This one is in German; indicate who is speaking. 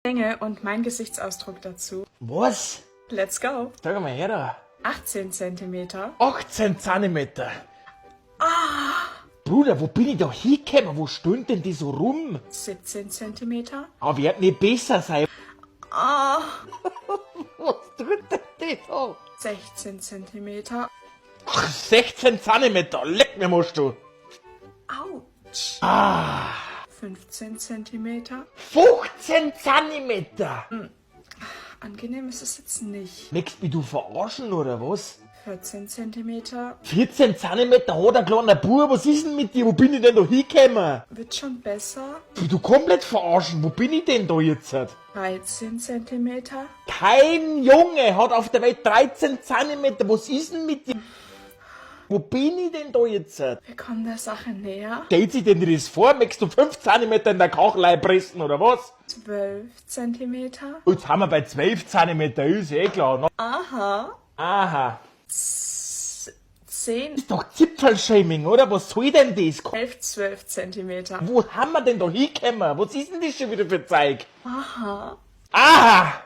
Speaker 1: Länge und mein Gesichtsausdruck dazu.
Speaker 2: Was?
Speaker 1: Let's go.
Speaker 2: Sag mal her da.
Speaker 1: 18 cm.
Speaker 2: 18 Zentimeter. Bruder, wo bin ich da hingekommen? Wo stehen denn die so rum?
Speaker 1: 17 cm.
Speaker 2: Aber wird nicht besser sein.
Speaker 1: Ah,
Speaker 2: Was tut denn die da?
Speaker 1: 16 cm.
Speaker 2: Ach, 16 Zentimeter. Leck mir musst du.
Speaker 1: Autsch. 15 cm.
Speaker 2: 15 Zentimeter.
Speaker 1: Angenehm ist es jetzt nicht.
Speaker 2: Möchtest du mich du verarschen oder was?
Speaker 1: 14 cm.
Speaker 2: 14 Zentimeter hat ein kleiner Bub. Was ist denn mit dir? Wo bin ich denn da hingekommen?
Speaker 1: Wird schon besser.
Speaker 2: Du komplett verarschen. Wo bin ich denn da jetzt?
Speaker 1: 13 cm.
Speaker 2: Kein Junge hat auf der Welt 13 Zentimeter. Was ist denn mit dir? Wo bin ich denn da jetzt?
Speaker 1: Wir kommen der Sache näher.
Speaker 2: Stellt sich denn das vor? Möchtest du 5 Zentimeter in der Kachelei pressen oder was?
Speaker 1: 12 cm.
Speaker 2: Jetzt haben wir bei 12 Zentimeter. Ist eh klar. Ne?
Speaker 1: Aha.
Speaker 2: Aha.
Speaker 1: 10,
Speaker 2: Ist doch Zipfelshaming, oder? Was soll denn das?
Speaker 1: 11, 12 cm.
Speaker 2: Wo haben wir denn da hingekommen? Was ist denn das schon wieder für Zeug?
Speaker 1: Aha.
Speaker 2: Aha!